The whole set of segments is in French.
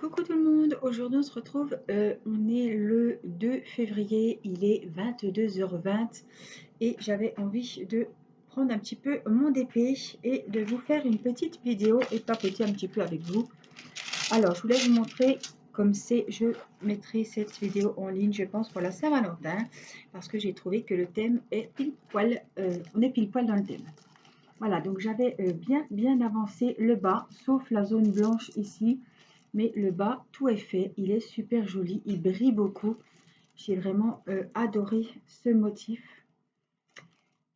Coucou tout le monde, aujourd'hui on se retrouve, on est le 2 février, il est 22h20 et j'avais envie de prendre un petit peu mon DP et de vous faire une petite vidéo et papoter un petit peu avec vous. Alors je voulais vous montrer comme c'est, je mettrai cette vidéo en ligne je pense pour la Saint-Valentin parce que j'ai trouvé que le thème est pile poil, on est pile poil dans le thème. Voilà, donc j'avais bien avancé le bas, sauf la zone blanche ici. Mais le bas, tout est fait. Il est super joli, il brille beaucoup. J'ai vraiment adoré ce motif.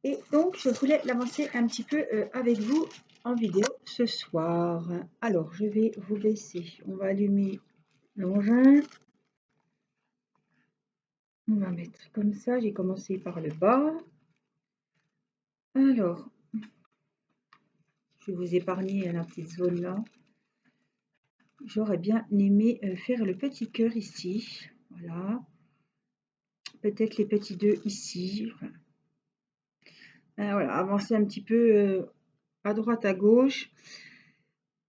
Et donc, je voulais l'avancer un petit peu avec vous en vidéo ce soir. Alors, je vais vous baisser. On va allumer l'engin. On va mettre comme ça. J'ai commencé par le bas. Alors, je vais vous épargner la petite zone là. J'aurais bien aimé faire le petit cœur ici. Voilà. Peut-être les petits deux ici. Voilà, avancer un petit peu à droite, à gauche.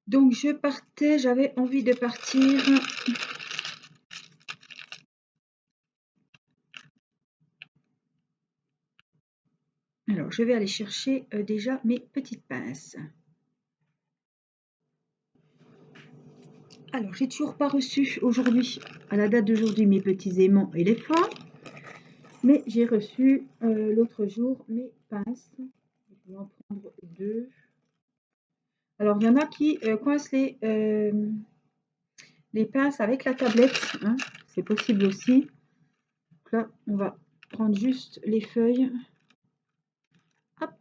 Donc, j'avais envie de partir. Alors, je vais aller chercher déjà mes petites pinces. Alors, j'ai toujours pas reçu aujourd'hui, à la date d'aujourd'hui, mes petits aimants éléphants. Mais j'ai reçu l'autre jour mes pinces. Je vais en prendre deux. Alors, il y en a qui coincent les pinces avec la tablette. Hein. C'est possible aussi. Donc là, on va prendre juste les feuilles. Hop.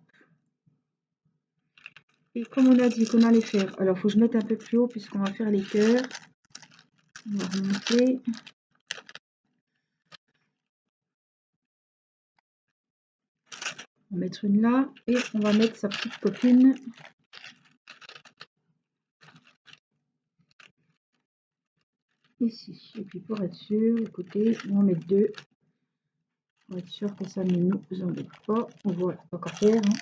Et comme on a dit qu'on allait faire, alors il faut que je mette un peu plus haut puisqu'on va faire les cœurs. On va remonter. On va mettre une là et on va mettre sa petite copine. Ici. Et puis pour être sûr, écoutez, on va en mettre deux. Pour être sûr que ça ne nous embête pas. On voit pas qu'à faire. Hein.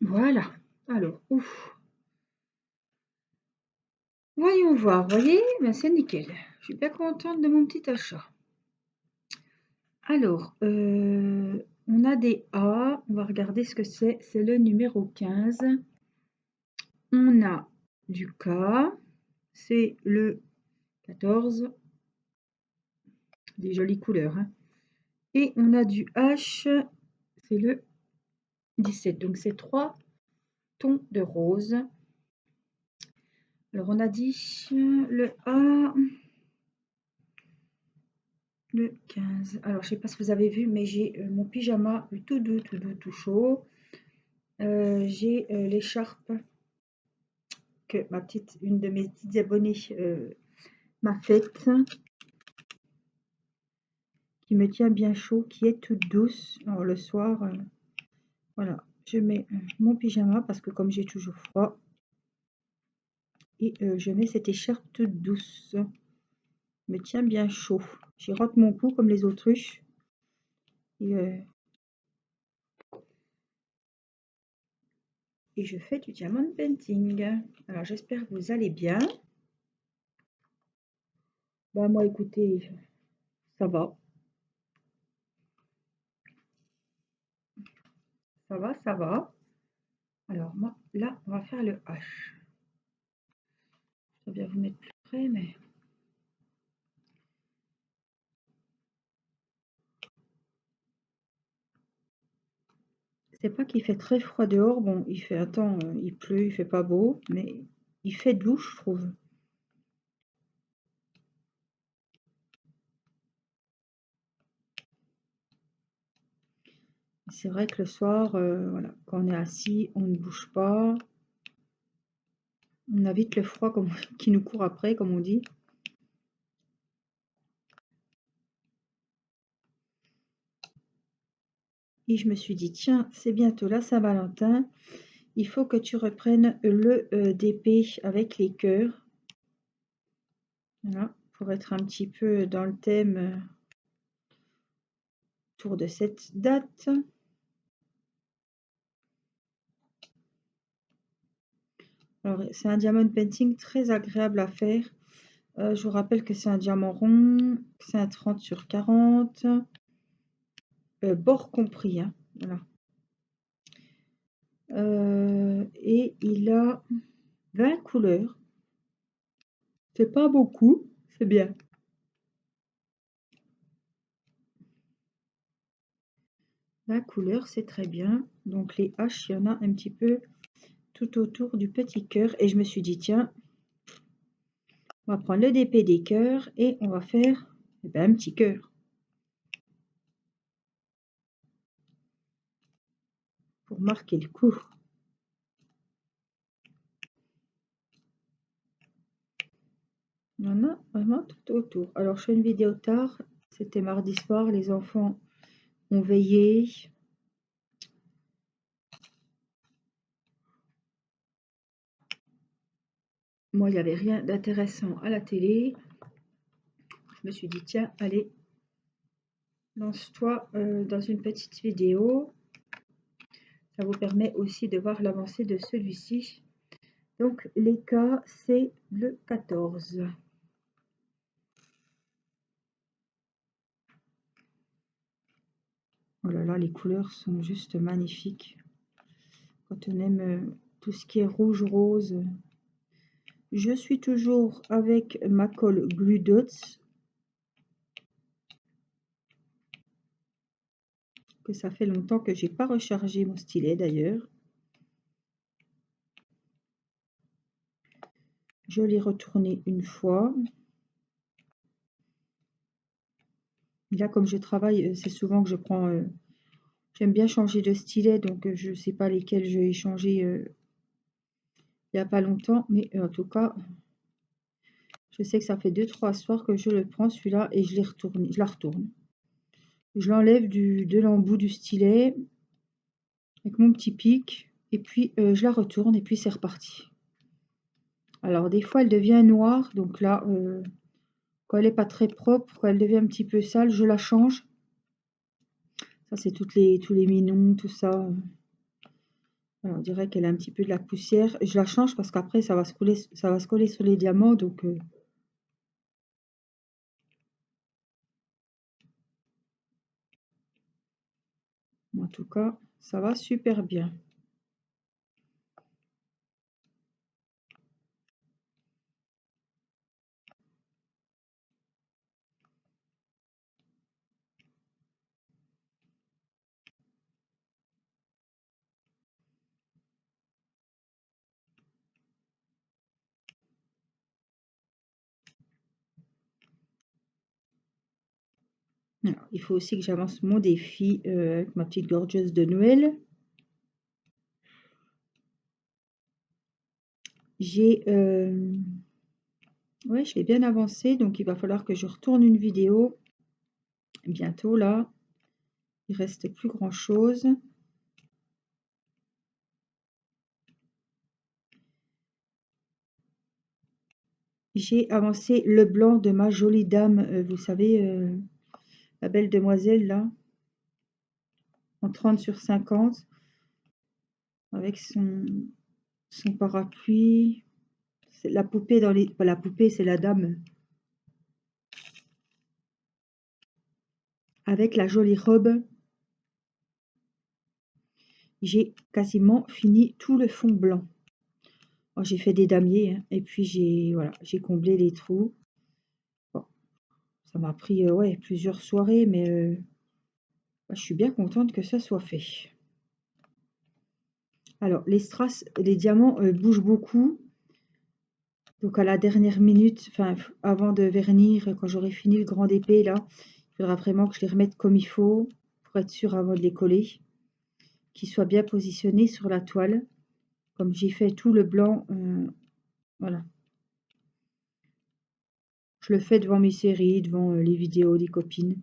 Voilà. Alors, ouf. Voyons voir, vous voyez, ben, c'est nickel. Je suis bien contente de mon petit achat. Alors, on a des A. On va regarder ce que c'est. C'est le numéro 15. On a du K. C'est le 14. Des jolies couleurs. Hein. Et on a du H. C'est le 17. Donc, c'est 3 tons de rose. Alors, on a dit le A. Le 15. Alors, je sais pas si vous avez vu, mais j'ai mon pyjama tout doux, tout chaud. J'ai l'écharpe que une de mes petites abonnées m'a faite, qui me tient bien chaud, qui est toute douce. Alors, le soir, voilà, je mets mon pyjama parce que comme j'ai toujours froid, et je mets cette écharpe toute douce. Me tient bien chaud. J'y rentre mon cou comme les autruches. Et je fais du diamond painting. Alors j'espère que vous allez bien. Bah moi écoutez, ça va. Ça va, ça va. Alors moi, là, on va faire le H. Je vais bien vous mettre plus près, mais... C'est pas qu'il fait très froid dehors. Bon, il fait un temps, il pleut, il fait pas beau, mais il fait doux, je trouve. C'est vrai que le soir, voilà, quand on est assis, on ne bouge pas. On a vite le froid qui nous court après, comme on dit. Et je me suis dit, tiens, c'est bientôt la Saint-Valentin. Il faut que tu reprennes le DP avec les cœurs. Voilà, pour être un petit peu dans le thème autour de cette date. Alors, c'est un diamond painting très agréable à faire. Je vous rappelle que c'est un diamant rond, que c'est un 30/40, bord compris, hein, voilà. Et il a 20 couleurs. C'est pas beaucoup, c'est bien. 20 couleurs, c'est très bien. Donc les haches, il y en a un petit peu tout autour du petit cœur. Et je me suis dit, tiens, on va prendre le DP des cœurs et on va faire eh ben, un petit cœur pour marquer le coup. Il y en a vraiment tout autour. Alors je fais une vidéo tard, c'était mardi soir, les enfants ont veillé. Moi, il n'y avait rien d'intéressant à la télé. Je me suis dit, tiens, allez, lance-toi dans une petite vidéo. Ça vous permet aussi de voir l'avancée de celui-ci. Donc, les cas, c'est le 14. Oh là là, les couleurs sont juste magnifiques. Quand on aime tout ce qui est rouge-rose. Je suis toujours avec ma colle Glue Dots. Que ça fait longtemps que j'ai pas rechargé mon stylet d'ailleurs. Je l'ai retourné une fois. Là, comme je travaille, c'est souvent que je prends... j'aime bien changer de stylet, donc je ne sais pas lesquels je vais changer il n'y a pas longtemps. Mais en tout cas, je sais que ça fait 2-3 soirs que je le prends celui-là et je la retourne. Je l'enlève de l'embout du stylet avec mon petit pic et puis je la retourne et puis c'est reparti. Alors des fois elle devient noire, donc là quand elle n'est pas très propre, quand elle devient un petit peu sale, je la change. Ça c'est tous les minons, tout ça. Alors, on dirait qu'elle a un petit peu de la poussière. Je la change parce qu'après ça va se coller sur les diamants, donc en tout cas ça va super bien. Alors, il faut aussi que j'avance mon défi avec ma petite gorgeuse de Noël. J'ai ouais, je l'ai bien avancé, donc il va falloir que je retourne une vidéo bientôt là. Il reste plus grand chose. J'ai avancé le blanc de ma jolie dame, vous savez, la belle demoiselle là, en 30/50, avec son parapluie. C'est la poupée dans les... Pas la poupée, c'est la dame. Avec la jolie robe. J'ai quasiment fini tout le fond blanc. Oh, j'ai fait des damiers, hein, et puis voilà, j'ai comblé les trous. Bon, ça m'a pris ouais, plusieurs soirées, mais je suis bien contente que ça soit fait. Alors, les strass, les diamants bougent beaucoup. Donc, à la dernière minute, enfin, avant de vernir, quand j'aurai fini le grand épée, là, il faudra vraiment que je les remette comme il faut pour être sûr avant de les coller. Qu'ils soient bien positionnés sur la toile. Comme j'ai fait tout le blanc, voilà. Je le fais devant mes séries, devant les vidéos des copines,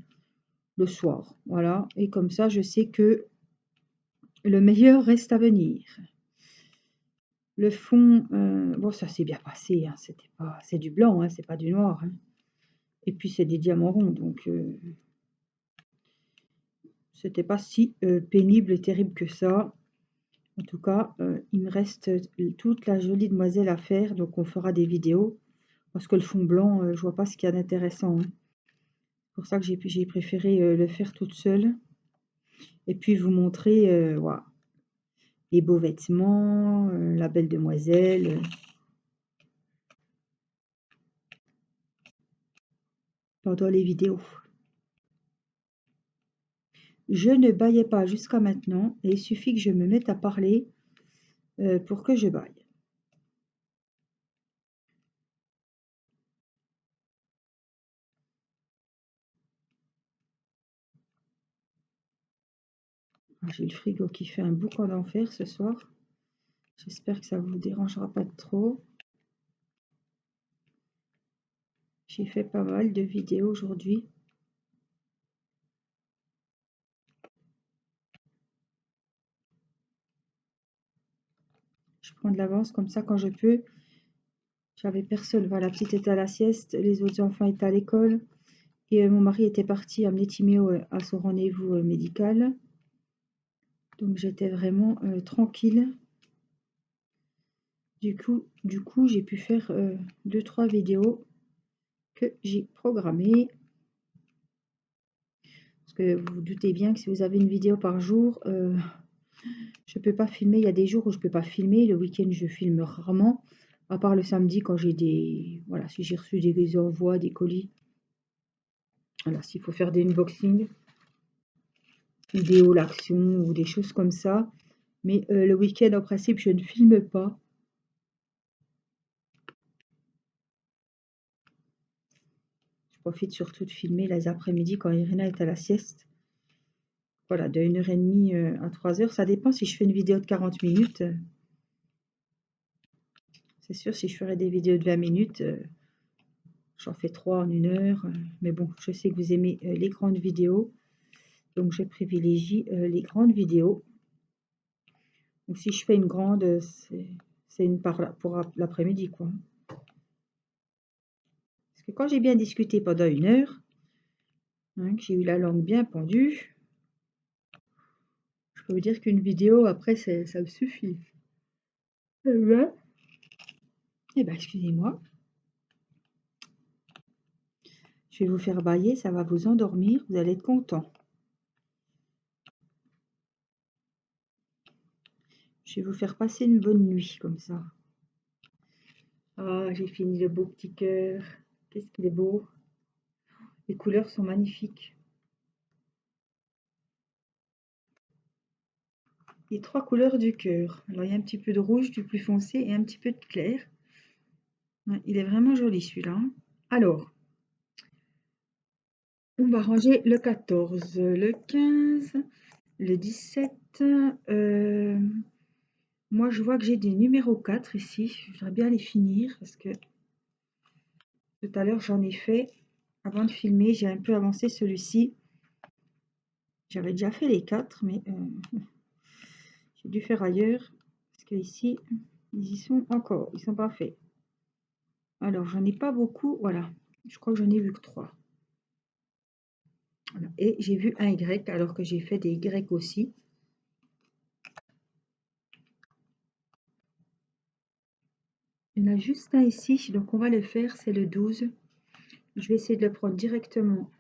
le soir. Voilà. Et comme ça, je sais que le meilleur reste à venir. Le fond, bon, ça s'est bien passé, hein, c'était pas, c'est du blanc, hein, c'est pas du noir, hein. Et puis c'est des diamants ronds, donc c'était pas si pénible et terrible que ça. En tout cas, il me reste toute la jolie demoiselle à faire, donc on fera des vidéos. Parce que le fond blanc, je vois pas ce qu'il y a d'intéressant, hein. C'est pour ça que j'ai préféré le faire toute seule. Et puis vous montrer voilà, les beaux vêtements, la belle demoiselle pendant les vidéos. Je ne bâillais pas jusqu'à maintenant et il suffit que je me mette à parler pour que je bâille. J'ai le frigo qui fait un boucan d'enfer ce soir. J'espère que ça vous dérangera pas trop. J'ai fait pas mal de vidéos aujourd'hui. Je prends de l'avance comme ça quand je peux. J'avais personne. Voilà, la petite était à la sieste, les autres enfants étaient à l'école. Et mon mari était parti amener Timéo à son rendez-vous médical. Donc j'étais vraiment tranquille. Du coup, j'ai pu faire 2-3 vidéos que j'ai programmées. Parce que vous vous doutez bien que si vous avez une vidéo par jour, je ne peux pas filmer. Il y a des jours où je ne peux pas filmer. Le week-end, je filme rarement. À part le samedi quand j'ai des... Voilà, si j'ai reçu des envois, des colis. Voilà, s'il faut faire des unboxings, vidéo l'action ou des choses comme ça. Mais le week-end, en principe, je ne filme pas. Je profite surtout de filmer les après-midi quand Irina est à la sieste. Voilà, de 1h30 à 3h. Ça dépend si je fais une vidéo de 40 minutes. C'est sûr, si je ferais des vidéos de 20 minutes, j'en fais 3 en 1 heure. Mais bon, je sais que vous aimez les grandes vidéos. Donc, je privilégie les grandes vidéos. Donc, si je fais une grande, c'est une pour l'après-midi, quoi. Parce que quand j'ai bien discuté pendant 1 heure, hein, que j'ai eu la langue bien pendue, je peux vous dire qu'une vidéo, après, ça me suffit. Eh ben, excusez-moi. Je vais vous faire bailler, ça va vous endormir, vous allez être content. Je vais vous faire passer une bonne nuit, comme ça. Ah, j'ai fini le beau petit cœur. Qu'est-ce qu'il est beau. Les couleurs sont magnifiques. Les 3 couleurs du cœur. Alors, il y a un petit peu de rouge, du plus foncé et un petit peu de clair. Ouais, il est vraiment joli, celui-là, hein. Alors, on va ranger le 14, le 15, le 17. Moi, je vois que j'ai des numéros 4 ici. Je voudrais bien les finir parce que tout à l'heure, j'en ai fait. Avant de filmer, j'ai un peu avancé celui-ci. J'avais déjà fait les 4, mais j'ai dû faire ailleurs. Parce que ici, ils y sont encore. Ils sont pas faits. Alors, j'en ai pas beaucoup. Voilà. Je crois que j'en ai vu que 3. Voilà. Et j'ai vu un Y alors que j'ai fait des Y aussi. Il y en a juste un ici. Donc, on va le faire. C'est le 12. Je vais essayer de le prendre directement.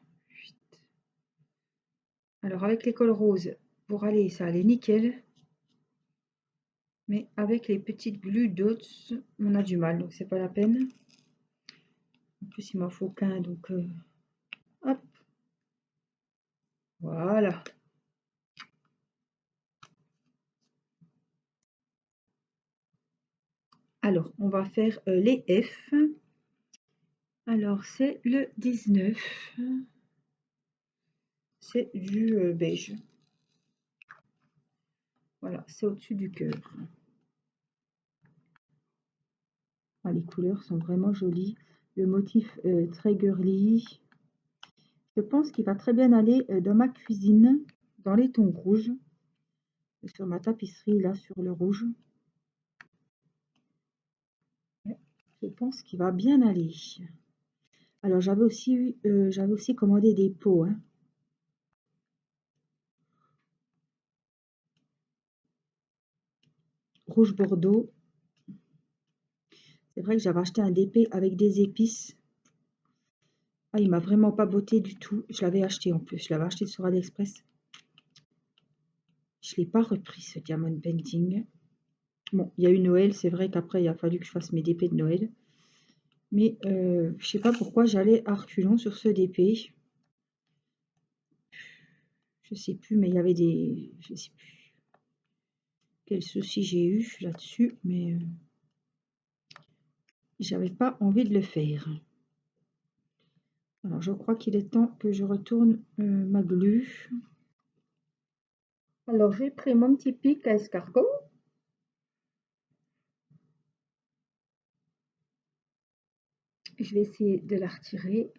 Alors, avec l'école rose, pour aller, ça allait nickel. Mais avec les petites glues dots, on a du mal. Donc, c'est pas la peine. En plus, il m'en faut qu'un. Donc, hop. Voilà. Alors, on va faire les F. Alors, c'est le 19. C'est du beige. Voilà, c'est au-dessus du cœur. Ah, les couleurs sont vraiment jolies. Le motif très girly. Je pense qu'il va très bien aller dans ma cuisine, dans les tons rouges. Sur ma tapisserie, là, sur le rouge. Je pense qu'il va bien aller. Alors, j'avais aussi commandé des pots, hein. rouge bordeaux. C'est vrai que j'avais acheté un DP avec des épices. Ah, il m'a vraiment pas botté du tout. Je l'avais acheté en plus. Je l'avais acheté sur AliExpress. Je ne l'ai pas repris ce Diamond Painting. Bon, il y a eu Noël. C'est vrai qu'après, il a fallu que je fasse mes DP de Noël. Mais je sais pas pourquoi j'allais à reculons sur ce DP. Je sais plus, mais il y avait des... Je sais plus quel souci j'ai eu là-dessus. Mais j'avais pas envie de le faire. Alors, je crois qu'il est temps que je retourne ma glu. Alors, j'ai pris mon petit pic à escargot. Je vais essayer de la retirer.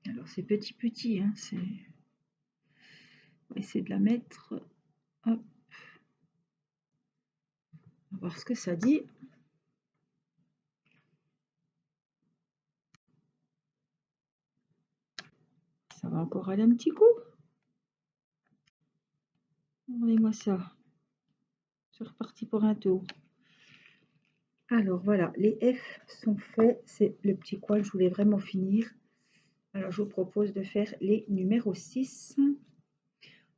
Alors, c'est petit, hein, c'est... On va essayer de la mettre. Hop. On va voir ce que ça dit. Ça va encore aller un petit coup. Regardez-moi ça. C'est reparti pour un tour. Alors voilà, les F sont faits. C'est le petit coin, je voulais vraiment finir. Alors je vous propose de faire les numéros 6.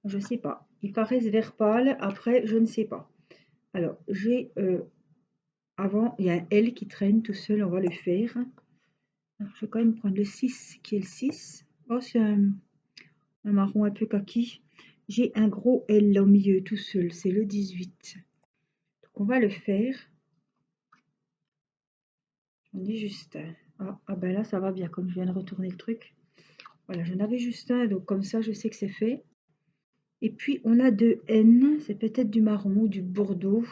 Je ne sais pas. Ils paraissent vert pâle. Après, je ne sais pas. Alors, j'ai... avant, il y a un L qui traîne tout seul. On va le faire. Alors, je vais quand même prendre le 6 qui est le 6. Oh, c'est un marron un peu kaki. J'ai un gros L au milieu tout seul. C'est le 18. Donc, on va le faire. J'en ai juste un. Ah ben là, ça va bien. Comme je viens de retourner le truc. Voilà, j'en avais juste un. Donc, comme ça, je sais que c'est fait. Et puis, on a deux N. C'est peut-être du marron ou du bordeaux.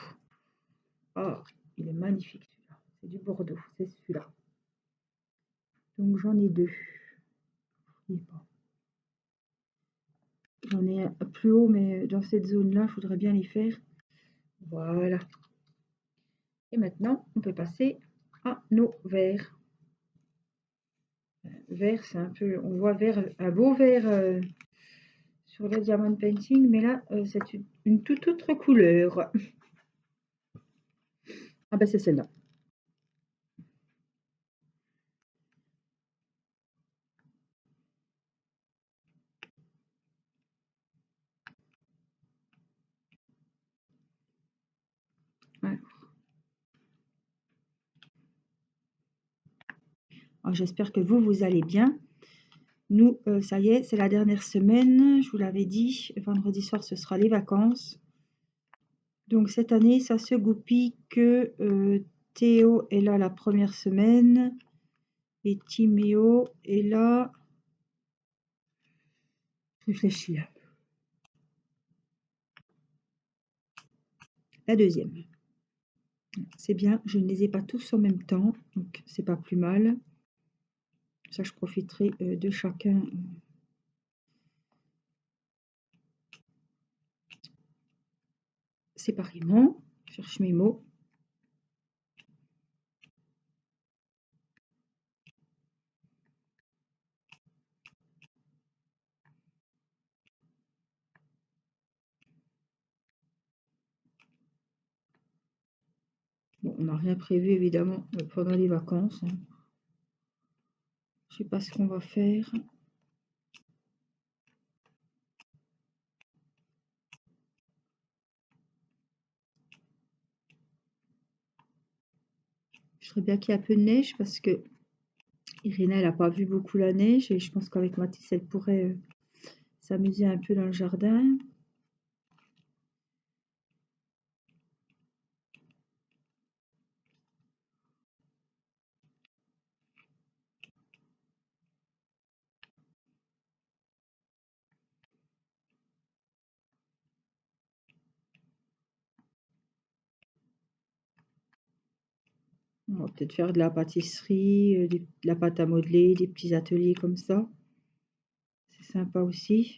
Ah, il est magnifique celui-là. C'est du bordeaux. C'est celui-là. Donc, j'en ai deux. J'en ai un plus haut, mais dans cette zone-là, je voudrais bien les faire. Voilà. Et maintenant, on peut passer à nos verts. Vert, c'est un peu... On voit vert, un beau vert sur le Diamond Painting, mais là, c'est une toute autre couleur. Ah ben, c'est celle-là. Ouais. Alors, j'espère que vous allez bien. Nous, ça y est, c'est la dernière semaine. Je vous l'avais dit, vendredi soir, ce sera les vacances. Donc, cette année, ça se goupille que Théo est là la première semaine. Et Timéo est là. Je réfléchis. La deuxième. C'est bien, je ne les ai pas tous en même temps, donc c'est pas plus mal. Ça, je profiterai de chacun séparément. Je cherche mes mots. Bon, on n'a rien prévu évidemment pendant les vacances. Hein. Je sais pas ce qu'on va faire. Je serais bien qu'il y ait un peu de neige parce que Irina, elle n'a pas vu beaucoup la neige et je pense qu'avec Mathis, elle pourrait s'amuser un peu dans le jardin. On va peut-être faire de la pâtisserie, de la pâte à modeler, des petits ateliers comme ça. C'est sympa aussi.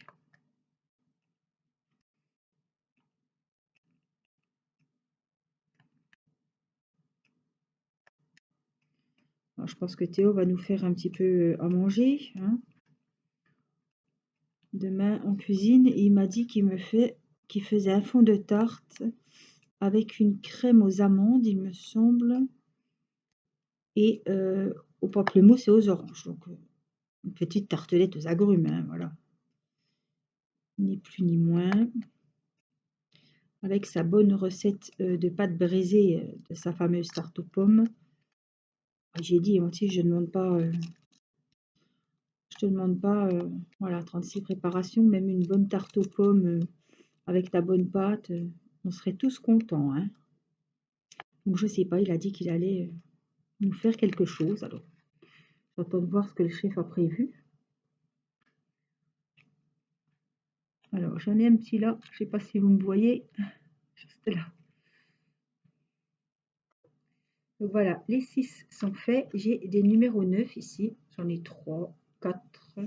Alors, je pense que Théo va nous faire un petit peu à manger. Hein. demain en cuisine. Et il m'a dit qu'il faisait un fond de tarte avec une crème aux amandes, il me semble, et au pamplemousse et aux oranges. Donc, une petite tartelette aux agrumes, hein, voilà. Ni plus ni moins. Avec sa bonne recette de pâte braisée de sa fameuse tarte aux pommes. J'ai dit, je ne te demande pas voilà, 36 préparations, même une bonne tarte aux pommes avec ta bonne pâte, on serait tous contents, hein. Donc je sais pas, il a dit qu'il allait nous faire quelque chose. Alors, j'attends de voir ce que le chef a prévu. Alors, j'en ai un petit là, je sais pas si vous me voyez, juste là. Donc voilà, les 6 sont faits. J'ai des numéros 9 ici. J'en ai 3, 4,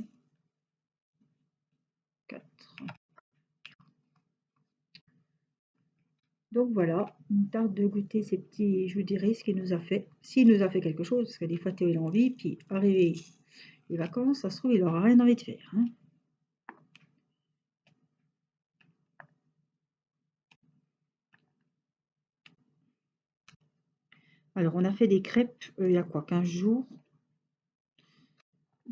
4. Donc voilà, on tarde de goûter ces petits jus d'iris qu'il nous a fait. S'il nous a fait quelque chose, parce que des fois Théo il a envie, puis arrivé les vacances, ça se trouve, il n'aura rien envie de faire, hein. Alors, on a fait des crêpes il y a quoi, 15 jours.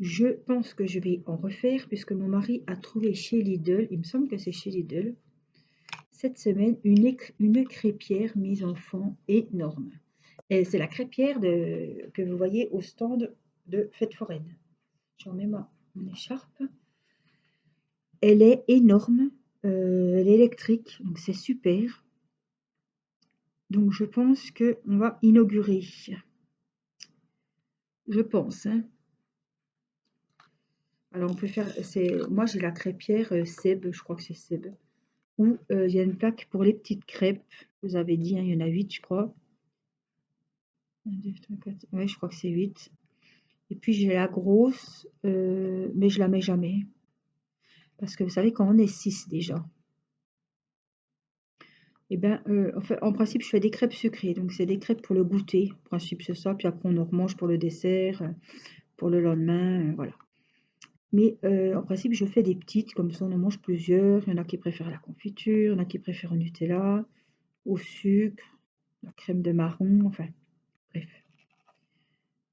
Je pense que je vais en refaire puisque mon mari a trouvé chez Lidl, il me semble que c'est chez Lidl, cette semaine, une crêpière mise en fond énorme. Et c'est la crêpière que vous voyez au stand de Fête Foraine. Je remets mon écharpe. Elle est énorme, elle est électrique, donc c'est super. Donc je pense qu'on va inaugurer. Je pense, hein. Alors on peut faire, moi j'ai la crêpière Seb, je crois que c'est Seb, où il y a une plaque pour les petites crêpes. Vous avez dit, hein, il y en a 8 je crois. 1, 2, 3, 4, ouais, je crois que c'est 8. Et puis j'ai la grosse, mais je la mets jamais. Parce que vous savez, quand on est 6 déjà, et ben, en principe, je fais des crêpes sucrées. Donc c'est des crêpes pour le goûter. En principe, c'est ça. Puis après, on en remange pour le dessert, pour le lendemain, voilà. Mais en principe, je fais des petites, comme ça on en mange plusieurs. Il y en a qui préfèrent la confiture, il y en a qui préfèrent au Nutella, au sucre, la crème de marron, enfin, bref.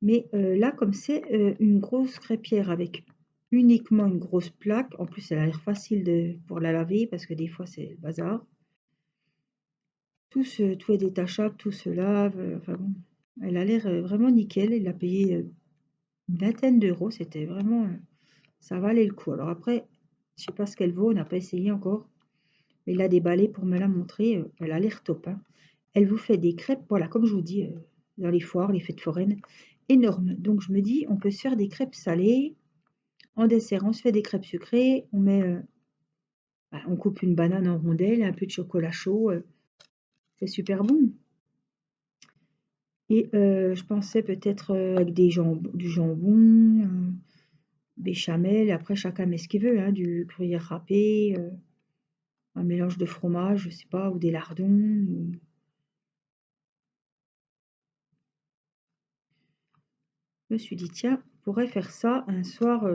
Mais là, comme c'est une grosse crêpière avec uniquement une grosse plaque, en plus elle a l'air facile pour la laver parce que des fois c'est le bazar. Tout est détachable, tout se lave, enfin bon, elle a l'air vraiment nickel. Elle a payé une vingtaine d'euros, c'était vraiment, ça valait le coup. Alors après, je sais pas ce qu'elle vaut, on n'a pas essayé encore. Mais il a déballé pour me la montrer, elle a l'air top, hein. Elle vous fait des crêpes, voilà, comme je vous dis, dans les foires, les fêtes foraines, énormes. Donc je me dis, on peut se faire des crêpes salées. En dessert, on se fait des crêpes sucrées. On coupe une banane en rondelles, un peu de chocolat chaud. C'est super bon. Et je pensais peut-être avec du jambon, béchamel. Après, chacun met ce qu'il veut, hein, du gruyère râpé, un mélange de fromage, je sais pas, ou des lardons. Je me suis dit, tiens, on pourrait faire ça un soir,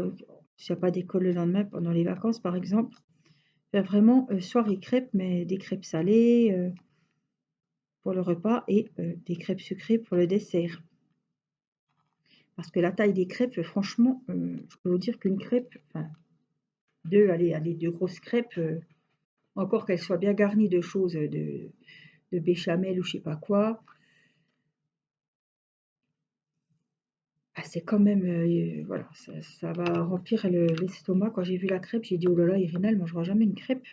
s'il n'y a pas d'école le lendemain, pendant les vacances par exemple, faire vraiment soirée crêpes, mais des crêpes salées pour le repas et des crêpes sucrées pour le dessert. Parce que la taille des crêpes, franchement, je peux vous dire qu'une crêpe, enfin, allez, deux grosses crêpes, encore qu'elles soient bien garnies de choses, de béchamel ou je sais pas quoi, bah, c'est quand même, voilà, ça va remplir l'estomac. Quand j'ai vu la crêpe, j'ai dit, oh là là, Irina, elle mangera jamais une crêpe.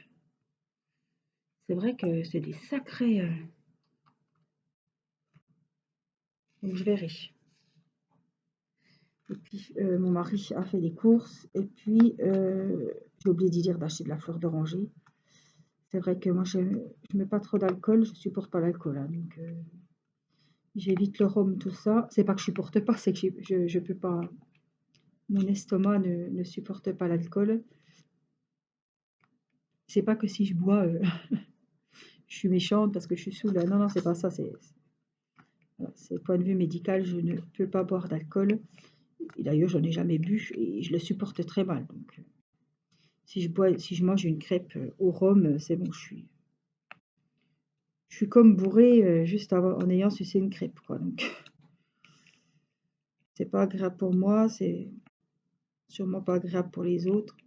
C'est vrai que c'est des sacrés. Donc je verrai. Et puis mon mari a fait des courses. Et puis j'ai oublié d'y dire d'acheter de la fleur d'oranger. C'est vrai que moi je mets pas trop d'alcool, je supporte pas l'alcool, hein, donc j'évite le rhum, tout ça. C'est pas que je supporte pas, c'est que je peux pas. Mon estomac ne supporte pas l'alcool. C'est pas que si je bois, je suis méchante parce que je suis saoule. Non, non, c'est pas ça. C'est point de vue médical, je ne peux pas boire d'alcool. Et d'ailleurs, j'en ai jamais bu et je le supporte très mal. Donc, Si je mange une crêpe au rhum, c'est bon, je suis comme bourrée juste en ayant sucé une crêpe, quoi. Donc, c'est pas agréable pour moi, c'est sûrement pas agréable pour les autres.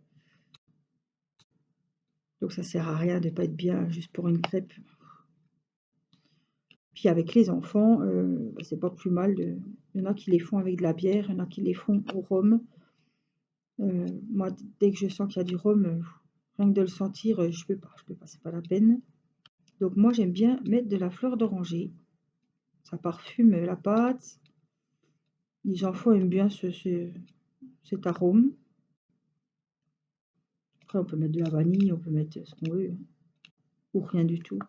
Donc, ça sert à rien de pas être bien juste pour une crêpe. Puis avec les enfants, bah, c'est pas plus mal de. Il y en a qui les font avec de la bière, il y en a qui les font au rhum. Moi, dès que je sens qu'il y a du rhum, rien que de le sentir, je peux pas, c'est pas la peine. Donc moi, j'aime bien mettre de la fleur d'oranger. Ça parfume la pâte. Les enfants aiment bien cet arôme. Après, on peut mettre de la vanille, on peut mettre ce qu'on veut, ou rien du tout.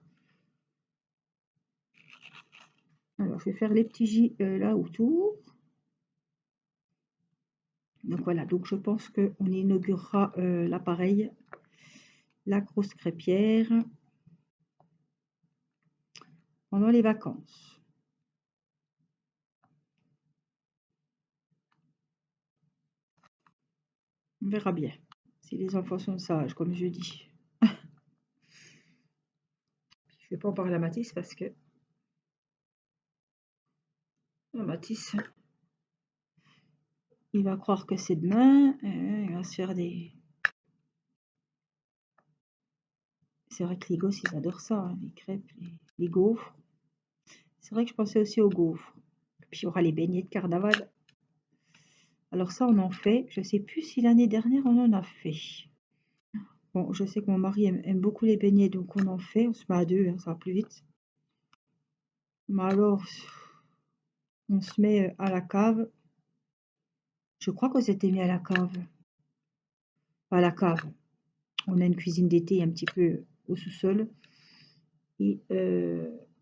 Alors, je vais faire les petits J là autour. Donc voilà, donc je pense qu'on inaugurera l'appareil, la grosse crêpière, pendant les vacances. On verra bien, si les enfants sont sages, comme je dis. Je vais pas en parler à Mathis parce que Mathis, il va croire que c'est demain, il va se faire des... C'est vrai que les gosses, ils adorent ça, hein, les crêpes, les gaufres. C'est vrai que je pensais aussi aux gaufres. Puis il y aura les beignets de carnaval. Alors ça, on en fait. Je sais plus si l'année dernière, on en a fait. Bon, je sais que mon mari aime beaucoup les beignets, donc on en fait. On se met à deux, hein, ça va plus vite. Mais alors, on se met à la cave. Je crois qu'on s'était mis à la cave. Pas à la cave. On a une cuisine d'été un petit peu au sous-sol. Et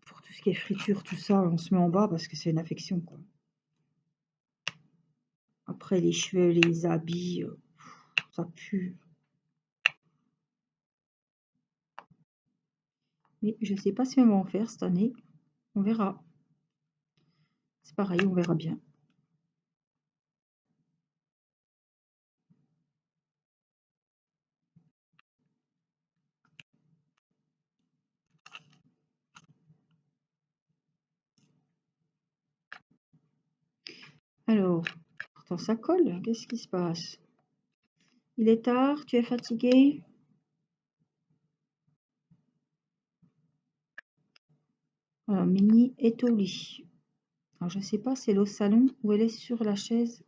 pour tout ce qui est friture, tout ça, on se met en bas parce que c'est une affection, quoi. Après, les cheveux, les habits, ça pue. Mais je ne sais pas si on va en faire cette année. On verra. C'est pareil, on verra bien. Alors, pourtant ça colle. Qu'est-ce qui se passe? Il est tard, tu es fatigué? Alors, Mini est au lit. Alors, je ne sais pas si elle est au salon ou elle est sur la chaise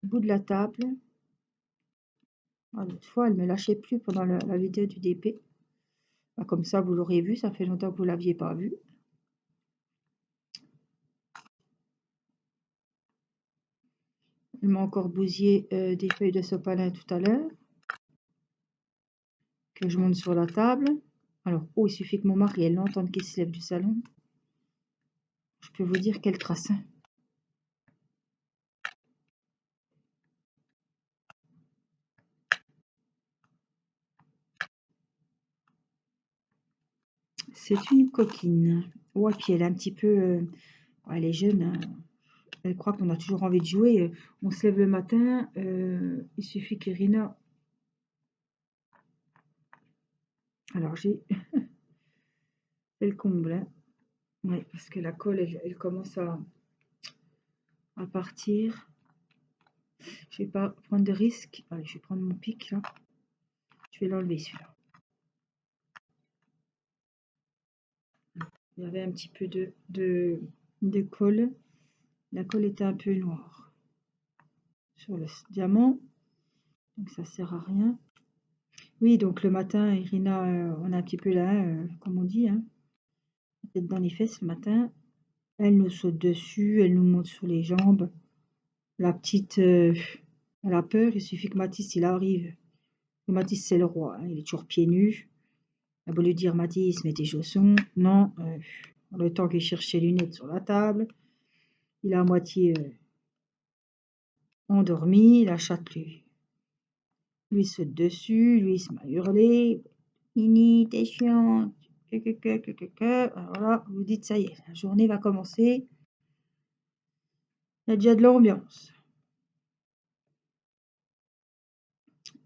au bout de la table. L'autre fois, elle ne me lâchait plus pendant la vidéo du DP. Bah, comme ça, vous l'auriez vu, ça fait longtemps que vous ne l'aviez pas vu. Elle m'a encore bousillé des feuilles de sopalin tout à l'heure. Que je monte sur la table. Alors, oh, il suffit que mon mari elle l'entende qu'il se lève du salon. Je peux vous dire qu'elle trace. C'est une coquine. Ouais, puis elle est un petit peu... elle est jeune, hein. Elle croit qu'on a toujours envie de jouer. On se lève le matin, il suffit qu'Irina... Alors, j'ai... fait le comble, hein. Ouais, parce que la colle, elle commence à partir. Je vais pas prendre de risque. Allez, je vais prendre mon pic, là. Je vais l'enlever, celui-là. Il y avait un petit peu de colle. La colle était un peu noire sur le diamant, donc ça sert à rien. Oui, donc le matin, Irina, on est un petit peu là, comme on dit, hein, la tête dans les fesses le matin. Elle nous saute dessus, elle nous monte sur les jambes. La petite, elle a peur, il suffit que Mathis, il arrive. Mathis, c'est le roi, hein, il est toujours pieds nus. Elle a beau lui dire, Mathis, mets tes chaussons. Non, le temps qu'il cherche ses lunettes sur la table, il est à moitié endormi, la chatte lui saute dessus, lui il se met à hurler. Nini, t'es chiant. Alors là, vous dites, ça y est, la journée va commencer. Il y a déjà de l'ambiance.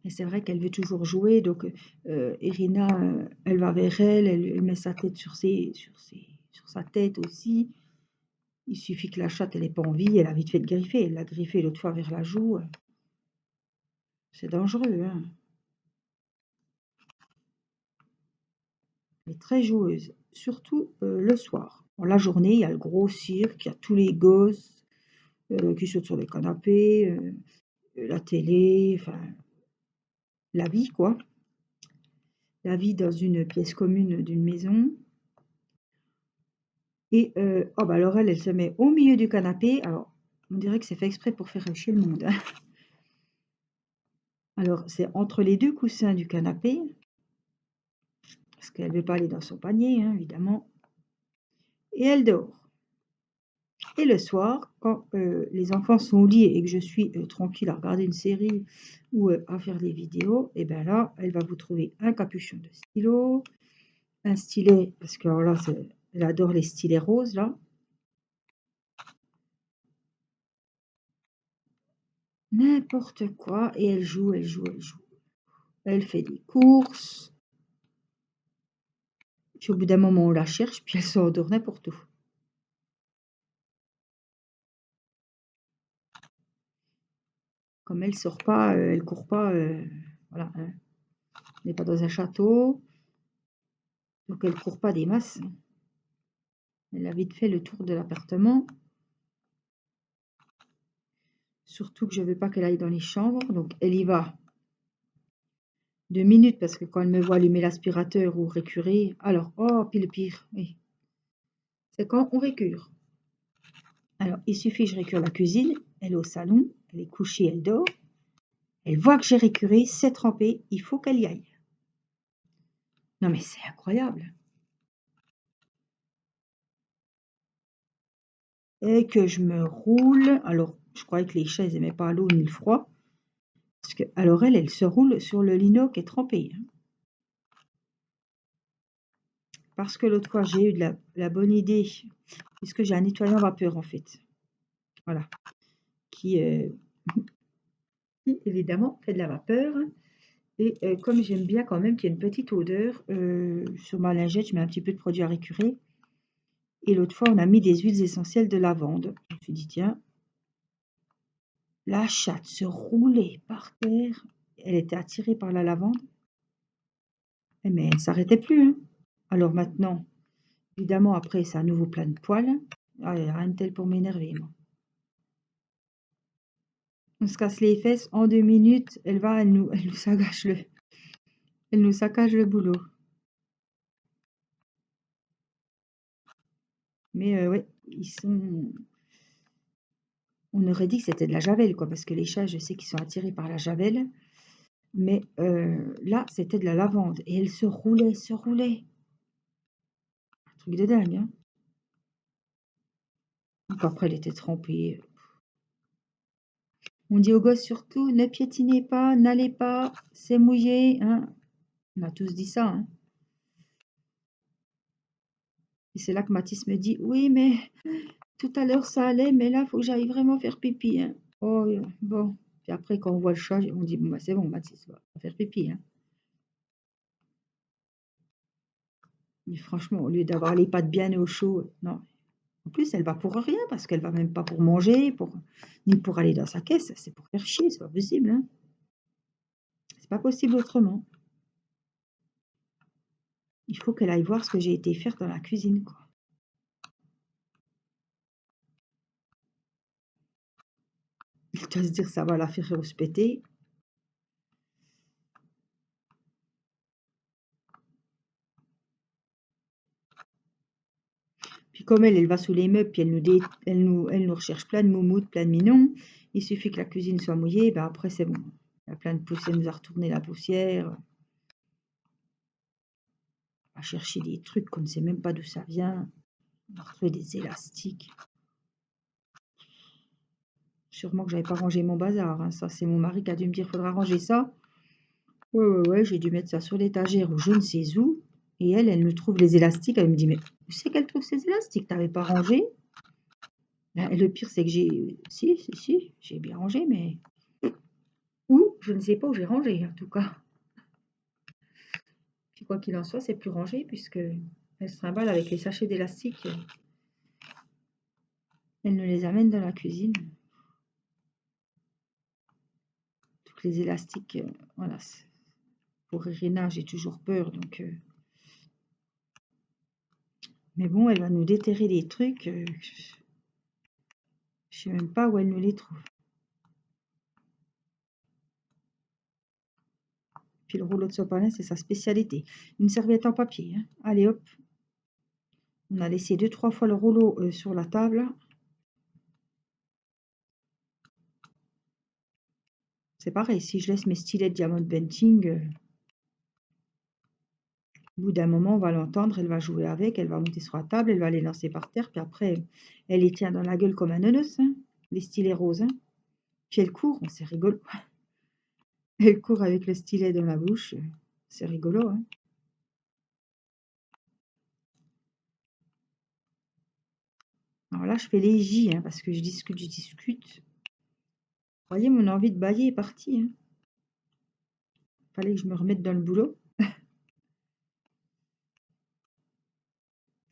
Et c'est vrai qu'elle veut toujours jouer, donc Irina, elle va vers elle, elle met sa tête sur sa tête aussi. Il suffit que la chatte, elle n'ait pas envie, elle a vite fait de griffer. Elle l'a griffé l'autre fois vers la joue. C'est dangereux, hein. Elle est très joueuse, surtout le soir. Bon, la journée, il y a le gros cirque, il y a tous les gosses qui sautent sur les canapés, la télé, enfin, la vie, quoi. La vie dans une pièce commune d'une maison. Et oh bah alors elle se met au milieu du canapé. Alors, on dirait que c'est fait exprès pour faire chier le monde, hein. Alors, c'est entre les deux coussins du canapé, parce qu'elle ne veut pas aller dans son panier, hein, évidemment. Et elle dort. Et le soir, quand les enfants sont au lit et que je suis tranquille à regarder une série ou à faire des vidéos, et bien là, elle va vous trouver un capuchon de stylo, un stylet, parce que alors là, elle adore les stylets roses, là. N'importe quoi, et elle joue, elle joue, elle joue. Elle fait des courses. Puis au bout d'un moment, on la cherche, puis elle s'endort n'importe où. Comme elle sort pas, elle court pas, voilà, hein. On n'est pas dans un château, donc elle court pas des masses. Elle a vite fait le tour de l'appartement. Surtout que je veux pas qu'elle aille dans les chambres, donc elle y va 2 minutes parce que quand elle me voit allumer l'aspirateur ou récurer, alors, oh, puis le pire, oui, c'est quand on récure. Alors, il suffit que je récure la cuisine, elle est au salon, elle est couchée, elle dort. Elle voit que j'ai récuré, c'est trempé, il faut qu'elle y aille. Non mais c'est incroyable. Et que je me roule. Alors, je croyais que les chats, ils n'aimaient pas l'eau ni le froid. Parce que, alors elle se roule sur le lino qui est trempé, hein. Parce que l'autre fois, j'ai eu de la bonne idée, puisque j'ai un nettoyant vapeur en fait. Voilà. Qui, qui, évidemment fait de la vapeur. Et comme j'aime bien quand même qu'il y ait une petite odeur, sur ma lingette, je mets un petit peu de produit à récurer. Et l'autre fois, on a mis des huiles essentielles de lavande. Je me suis dit, tiens, la chatte se roulait par terre. Elle était attirée par la lavande. Mais elle ne s'arrêtait plus, hein. Alors maintenant, évidemment, après, c'est à nouveau plein de poils. Ah, il n'y a rien de tel pour m'énerver, moi. On se casse les fesses en 2 minutes. Elle nous saccage le boulot. Mais ouais, ils sont. On aurait dit que c'était de la javel, quoi, parce que les chats, je sais qu'ils sont attirés par la javel. Mais là, c'était de la lavande. Et elle se roulait, se roulait. Un truc de dingue, hein. Donc après, elle était trempée. On dit aux gosses surtout, ne piétinez pas, n'allez pas, c'est mouillé, hein. On a tous dit ça, hein. Et c'est là que Mathis me dit, oui, mais tout à l'heure ça allait, mais là, il faut que j'aille vraiment faire pipi, hein. Oh, bon. Puis après, quand on voit le chat, on dit, bon, bah, c'est bon, Mathis va faire pipi, hein. Mais franchement, au lieu d'avoir les pattes bien au chaud, non. En plus, elle va pour rien, parce qu'elle va même pas pour manger, ni pour aller dans sa caisse. C'est pour faire chier, c'est pas possible, hein. C'est pas possible autrement. Il faut qu'elle aille voir ce que j'ai été faire dans la cuisine, quoi. Il doit se dire, ça va la faire rouspéter. Puis comme elle va sous les meubles, puis elle nous recherche plein de moumoutes, plein de minons. Il suffit que la cuisine soit mouillée, ben après c'est bon. Il y a plein de poussière, elle nous a retourné la poussière. On va chercher des trucs qu'on ne sait même pas d'où ça vient. On va retrouver des élastiques. Sûrement que j'avais pas rangé mon bazar, hein. Ça, c'est mon mari qui a dû me dire, faudra ranger ça. Ouais, j'ai dû mettre ça sur l'étagère ou je ne sais où. Et elle nous trouve les élastiques. Elle me dit, mais où c'est qu'elle trouve ces élastiques? T'avais pas rangé? Ben, le pire, c'est que si, j'ai bien rangé, mais où? Je ne sais pas où j'ai rangé, en tout cas. Puis quoi qu'il en soit, c'est plus rangé puisque elle se trimballe avec les sachets d'élastique. Elle nous les amène dans la cuisine. Toutes les élastiques, voilà. Pour Irina, j'ai toujours peur, donc... Mais bon, elle va nous déterrer des trucs. Je sais même pas où elle nous les trouve. Puis le rouleau de sopalin, c'est sa spécialité. Une serviette en papier. Hein. Allez, hop. On a laissé 2-3 fois le rouleau sur la table. C'est pareil, si je laisse mes stylets de diamond painting, au bout d'un moment, on va l'entendre, elle va jouer avec, elle va monter sur la table, elle va les lancer par terre, puis après, elle les tient dans la gueule comme un nonos, hein, les stylets roses. Hein. Puis elle court, c'est rigolo. Elle court avec le stylet dans la bouche, c'est rigolo. Hein. Alors là, je fais les J, hein, parce que je discute, je discute. Vous voyez, mon envie de bailler est partie. Hein. Fallait que je me remette dans le boulot.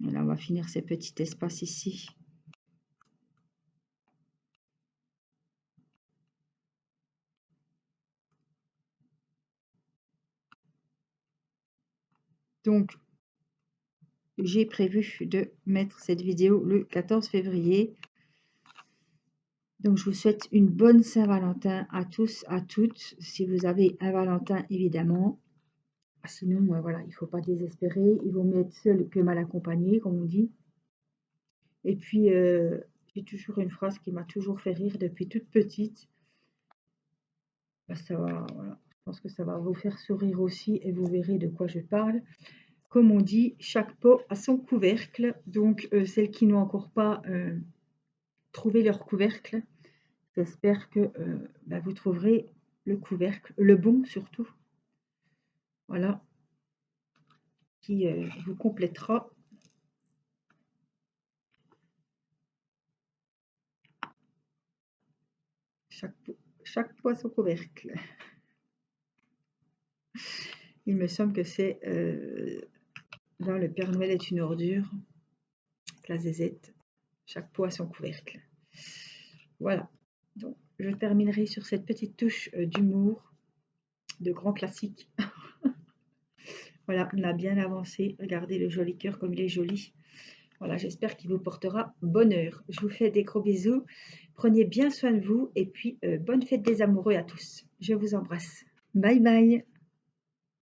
Et là, on va finir ces petits espaces ici. Donc, j'ai prévu de mettre cette vidéo le 14 février. Donc, je vous souhaite une bonne Saint-Valentin à tous, à toutes. Si vous avez un Valentin, évidemment. Sinon, voilà, il ne faut pas désespérer. Il vaut mieux être seul que mal accompagné, comme on dit. Et puis, j'ai toujours une phrase qui m'a toujours fait rire depuis toute petite. Bah, ça va, voilà. Je pense que ça va vous faire sourire aussi et vous verrez de quoi je parle. Comme on dit, chaque pot a son couvercle. Donc, celles qui n'ont encore pas trouvé leur couvercle, j'espère que bah, vous trouverez le couvercle, le bon surtout. Voilà, qui vous complétera. Chaque pot a son couvercle. Il me semble que c'est dans Le Père Noël est une ordure, la zézette. Chaque pot a son couvercle. Voilà. Donc, je terminerai sur cette petite touche d'humour, de grand classique. Voilà, on a bien avancé. Regardez le joli cœur comme il est joli. Voilà, j'espère qu'il vous portera bonheur. Je vous fais des gros bisous. Prenez bien soin de vous et puis bonne fête des amoureux à tous. Je vous embrasse. Bye bye.